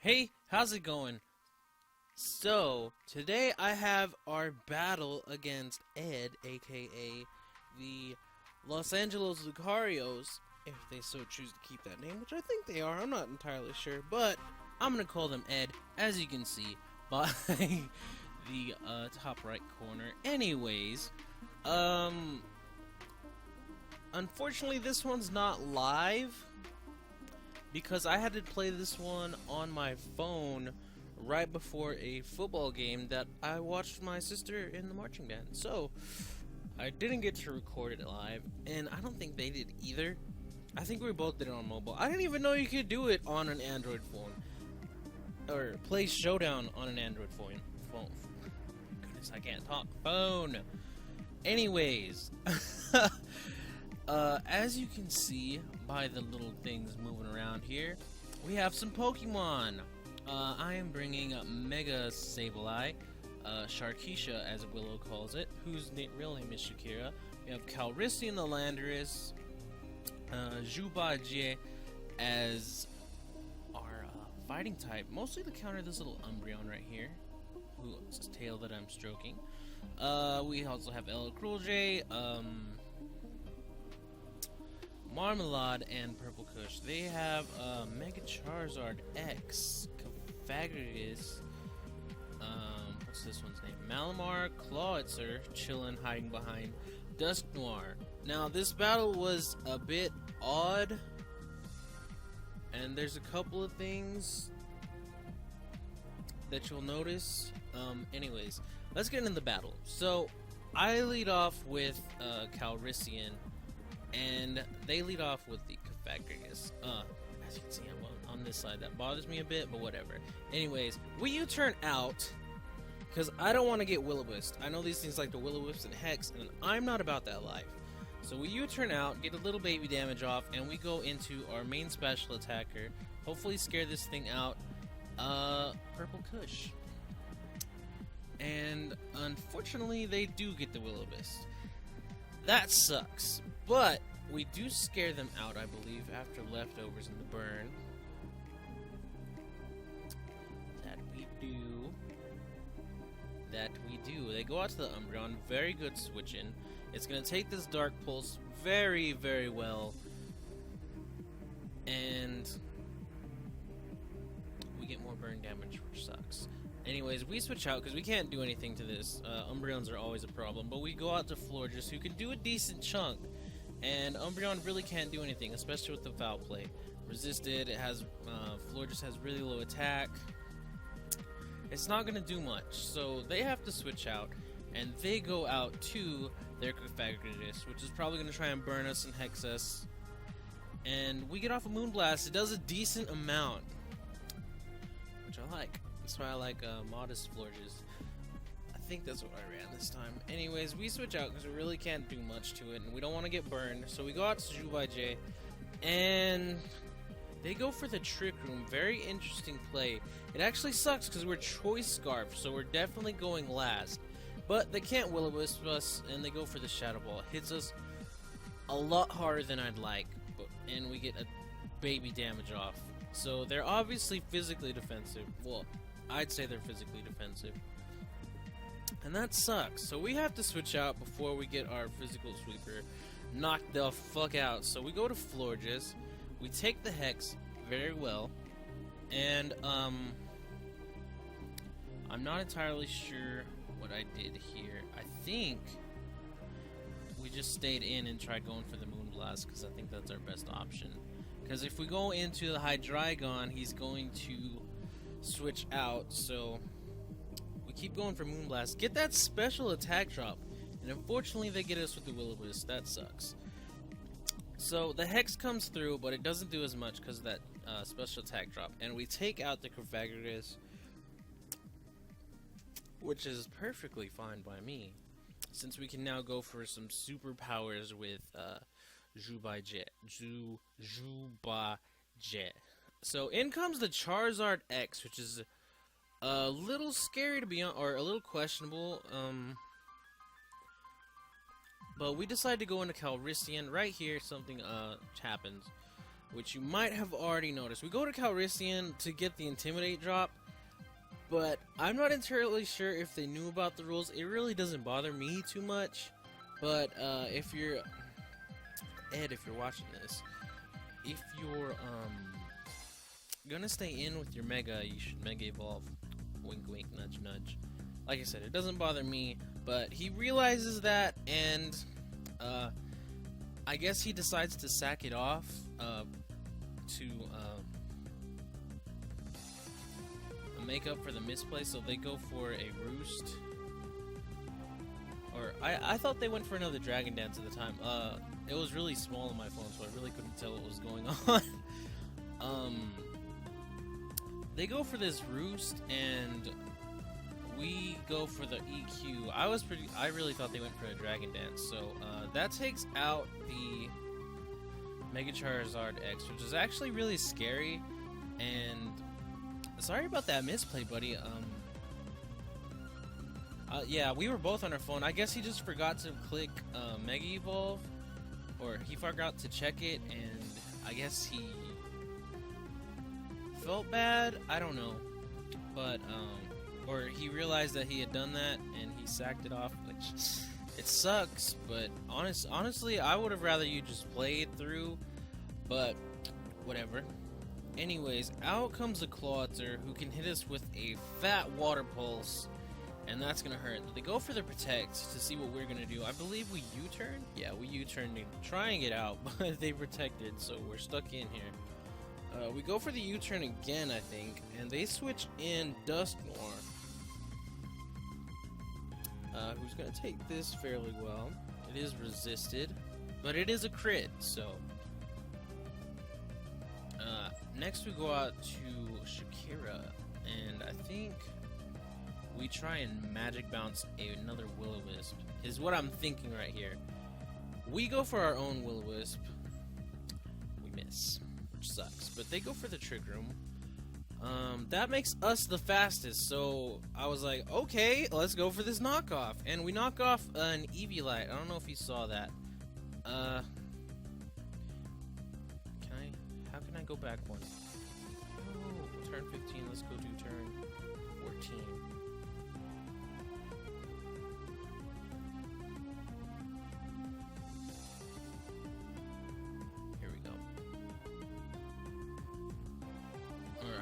Hey, how's it going? So, today I have our battle against Ed, aka the Los Angeles Lucarios, if they so choose to keep that name, which I think they are, I'm not entirely sure, but I'm gonna call them Ed, as you can see by the top right corner. Anyways, unfortunately this one's not live, because I had to play this one on my phone right before a football game that I watched my sister in the marching band. So, I didn't get to record it live, and I don't think they did either. I think we both did it on mobile. I didn't even know you could do it on an Android phone. Or play Showdown on an Android phone. Goodness, I can't talk. Phone! Anyways, as you can see by the little things moving around here, we have some Pokemon. I am bringing Mega Sableye, Sharkeisha as Willow calls it, whose real name is Shakira. We have Calrissian the Landorus, Zubat as our fighting type, mostly to counter this little Umbreon right here, whose tail that I'm stroking. We also have Cruel-J, Marmalade, and Purple Kush. They have Mega Charizard X, Cofagrigus, what's this one's name? Malamar, Clawitzer, chillin', hiding behind Dusknoir. Now, this battle was a bit odd, and there's a couple of things that you'll notice. Anyways, let's get into the battle. So, I lead off with Calrissian, and they lead off with the Cofagrigus. As you can see, I'm on this side. That bothers me a bit, but whatever. Anyways, we U-turn out, because I don't want to get Will-O-Wisp. I know these things like the Will-O-Wisp and Hex, and I'm not about that life. So we U-turn out, get a little baby damage off, and we go into our main special attacker. Hopefully scare this thing out. Purple Kush. And unfortunately, they do get the Will-O-Wisp. That sucks. But we do scare them out, I believe, after leftovers in the burn. That we do. They go out to the Umbreon. Very good switching. It's going to take this Dark Pulse very, very well. And we get more burn damage, which sucks. Anyways, we switch out because we can't do anything to this. Umbreons are always a problem. But we go out to Florges, who can do a decent chunk. And Umbreon really can't do anything, especially with the foul play. Resisted, it has, Florges has really low attack. It's not going to do much, so they have to switch out, and they go out to their Cofagrigus, which is probably going to try and burn us and hex us. And we get off a Moonblast. It does a decent amount, which I like. That's why I like Modest Florges. I think that's what I ran this time. Anyways, we switch out because we really can't do much to it, and we don't want to get burned. So we go out to Zubat, and they go for the Trick Room. Very interesting play. It actually sucks because we're Choice Scarf, so we're definitely going last. But they can't Will-O-Wisp us, and they go for the Shadow Ball. It hits us a lot harder than I'd like, and we get a baby damage off. So they're obviously physically defensive. Well, I'd say they're physically defensive. And that sucks. So we have to switch out before we get our physical sweeper knocked the fuck out. So we go to Florges. We take the Hex very well. And, I'm not entirely sure what I did here. I think we just stayed in and tried going for the Moonblast because I think that's our best option. Because if we go into the Hydreigon, he's going to switch out, so we keep going for Moonblast. Get that special attack drop, and unfortunately they get us with the Will-O-Wisp. That sucks. So the Hex comes through, but it doesn't do as much because of that special attack drop, and we take out the Cofagrigus, which is perfectly fine by me, since we can now go for some superpowers with Zubat. So in comes the Charizard X, which is a little scary to be on, or a little questionable. But we decide to go into Calrissian. Right here, something happens. which you might have already noticed. We go to Calrissian to get the Intimidate drop, but I'm not entirely sure if they knew about the rules. It really doesn't bother me too much, but if you're Ed, if you're watching this, if you're gonna stay in with your Mega, you should Mega Evolve. Wink wink, nudge nudge. Like I said, it doesn't bother me, but he realizes that, and I guess he decides to sack it off to make up for the misplay, so they go for a Roost. Or, I thought they went for another Dragon Dance at the time. It was really small on my phone, so I really couldn't tell what was going on. They go for this Roost, and we go for the EQ. I really thought they went for a Dragon Dance, so that takes out the Mega Charizard X, which is actually really scary. And sorry about that misplay, buddy. Yeah, we were both on our phone. I guess he just forgot to click Mega Evolve, or he forgot to check it, and I guess he felt bad. I don't know, but or he realized that he had done that and he sacked it off, which it sucks. But honestly, I would have rather you just play it through, but whatever. Anyways, out comes a Clawitzer who can hit us with a fat Water Pulse, and that's gonna hurt. They go for the Protect to see what we're gonna do. I believe we U-turn? Yeah, we U-turn to try and get out, but they protected, so we're stuck in here. We go for the U-turn again, I think, and they switch in Dusknoir, who's going to take this fairly well. It is resisted, but it is a crit, so. Next we go out to Shakira, and I think we try and Magic Bounce another Will-O-Wisp, is what I'm thinking right here. We go for our own Will-O-Wisp. We miss, which sucks, but they go for the Trick Room. That makes us the fastest, so I was like, okay, let's go for this knockoff. And we knock off an Eviolite. I don't know if you saw that. How can I go back one? Oh, turn 15, let's go to turn 14.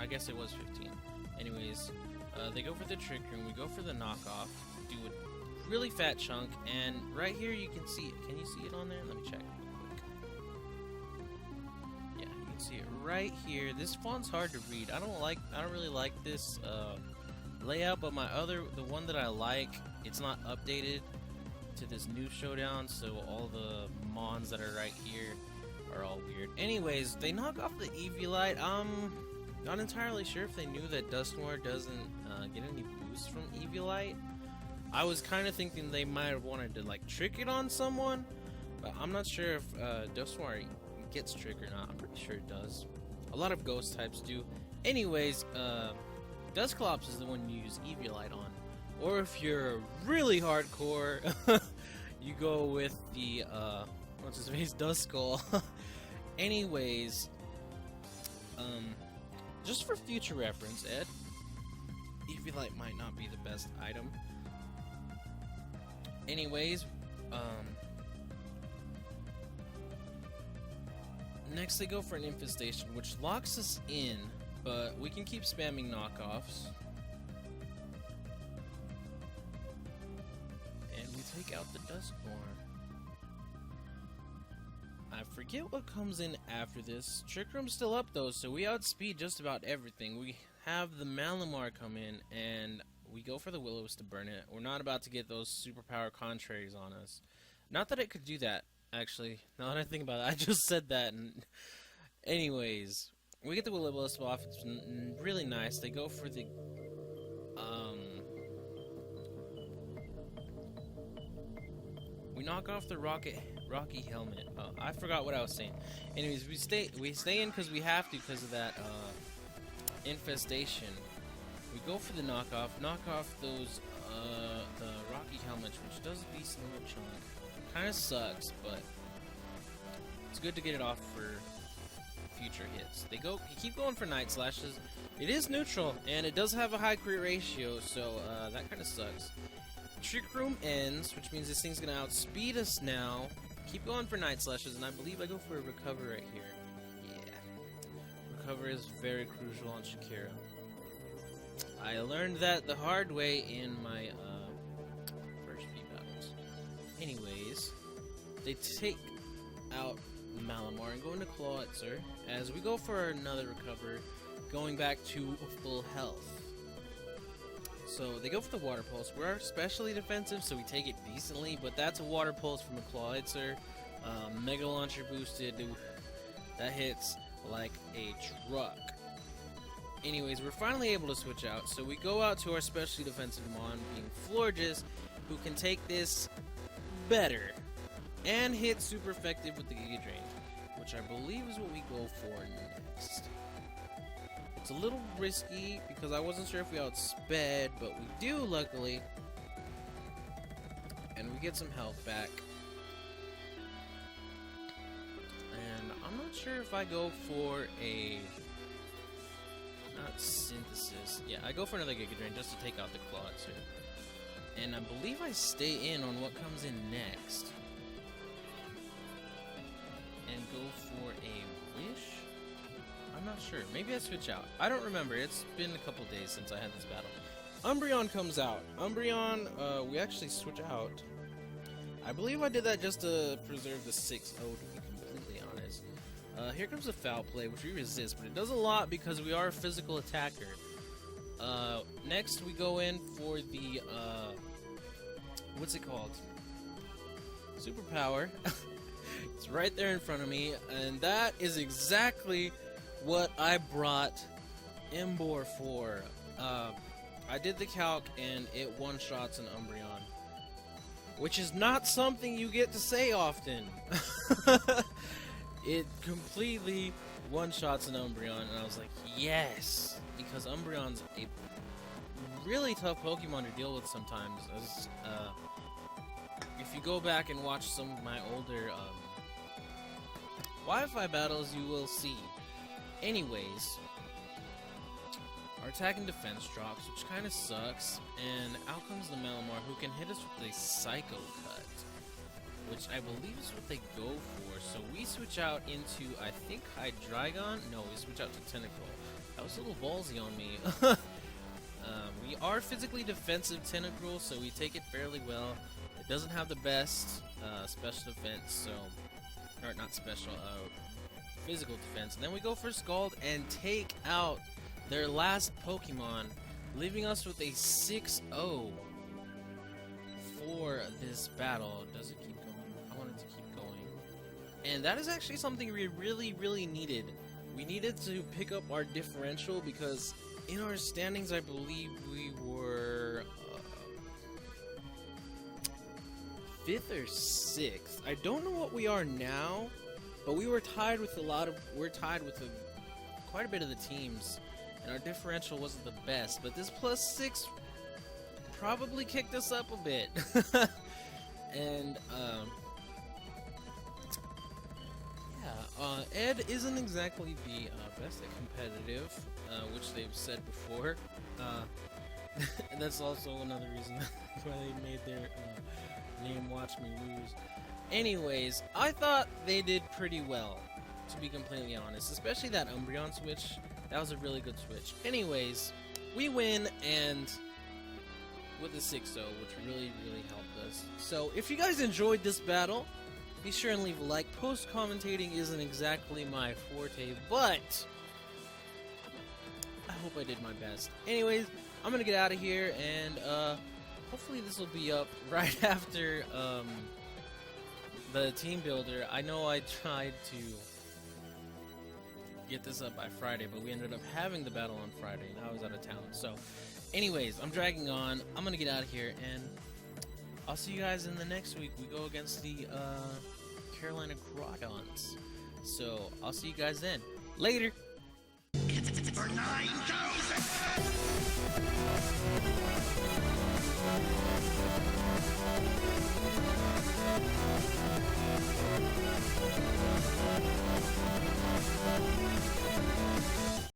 I guess it was 15. Anyways, they go for the Trick Room, we go for the knockoff, do a really fat chunk, and right here you can see it. Can you see it on there? Let me check real quick. Yeah, you can see it right here. This font's hard to read. I don't really like this layout, but the one that I like, it's not updated to this new Showdown, so all the mons that are right here are all weird. Anyways, they knock off the Eviolite. Not entirely sure if they knew that Dusknoir doesn't get any boosts from Eviolite. I was kind of thinking they might have wanted to like trick it on someone, but I'm not sure if Dusknoir gets trick or not. I'm pretty sure it does. A lot of ghost types do. Anyways, Dusclops is the one you use Eviolite on. Or if you're really hardcore, you go with the what's his face, Duskull. Anyways, just for future reference, Ed, Eviolite might not be the best item. Anyways, next they go for an Infestation, which locks us in, but we can keep spamming knockoffs. And we take out the Dusknoir. I forget what comes in after this. Trick Room's still up though, so we outspeed just about everything. We have the Malamar come in, and we go for the Will-O-Wisp to burn it. We're not about to get those superpower contraries on us. Not that it could do that, actually. Now that I think about it, I just said that. And anyways, we get the Will-O-Wisp off. It's really nice. They go for the we knock off the Rocky Helmet. I forgot what I was saying. Anyways, we stay in because we have to, because of that Infestation. We go for the knockoff. Knock off those the Rocky Helmets, which does a decent little chunk. Kind of sucks, but it's good to get it off for future hits. They keep going for Night Slashes. It is neutral, and it does have a high crit ratio, so that kind of sucks. Trick Room ends, which means this thing's gonna outspeed us now. Keep going for Night Slashes, and I believe I go for a Recover right here. Yeah. Recover is very crucial on Shakira. I learned that the hard way in my first few battles. Anyways, they take out Malamar and go into Clawitzer as we go for another Recover, going back to full health. So they go for the Water Pulse. We're especially defensive, so we take it decently, but that's a Water Pulse from a Clawitzer. Mega Launcher boosted. That hits like a truck. Anyways, we're finally able to switch out, so we go out to our specially defensive Mon, being Florges, who can take this better and hit super effective with the Giga Drain, which I believe is what we go for next. It's a little risky because I wasn't sure if we outsped, but we do, luckily. And we get some health back. And I'm not sure if I go for a... not Synthesis. Yeah, I go for another Giga Drain just to take out the Clawitzer. And I believe I stay in on what comes in next. And go for a Wish? I'm not sure. Maybe I switch out. I don't remember. It's been a couple days since I had this battle. Umbreon comes out. Umbreon, we actually switch out. I believe I did that just to preserve the 6-0, to be completely honest. Here comes the Foul Play, which we resist, but it does a lot because we are a physical attacker. Next, we go in for the, what's it called? Superpower. It's right there in front of me, and that is exactly what I brought Espurrs for. I did the calc, and it one-shots an Umbreon, which is not something you get to say often. It completely one-shots an Umbreon, and I was like, yes! Because Umbreon's a really tough Pokemon to deal with sometimes. As, if you go back and watch some of my older Wi-Fi battles, you will see. Anyways, our attack and defense drops, which kind of sucks, and out comes the Malamar, who can hit us with a Psycho Cut, which I believe is what they go for. So we switch out into, I think, Hydreigon? No, we switch out to Tentacruel. That was a little ballsy on me. We are physically defensive Tentacruel, so we take it fairly well. It doesn't have the best special defense, so... or not special, physical defense. And then we go for Scald and take out their last Pokemon, leaving us with a 6-0 for this battle. Does it keep going? I want it to keep going. And that is actually something we really needed. We needed to pick up our differential because in our standings, I believe we were 5th or 6th. I don't know what we are now, but we were tied with quite a bit of the teams, and our differential wasn't the best. But this +6 probably kicked us up a bit. And yeah, Ed isn't exactly the best at competitive, which they've said before. And that's also another reason why they made their name Watch Me Lose. Anyways, I thought they did pretty well, to be completely honest. Especially that Umbreon switch. That was a really good switch. Anyways, we win, and with a 6-0, which really helped us. So, if you guys enjoyed this battle, be sure and leave a like. Post-commentating isn't exactly my forte, but I hope I did my best. Anyways, I'm gonna get out of here, and hopefully this will be up right after the team builder. I know I tried to get this up by Friday, but we ended up having the battle on Friday, and I was out of town. So, anyways, I'm dragging on. I'm gonna get out of here, and I'll see you guys in the next week. We go against the Carolina Groudons. So, I'll see you guys then. Later! For 9,000!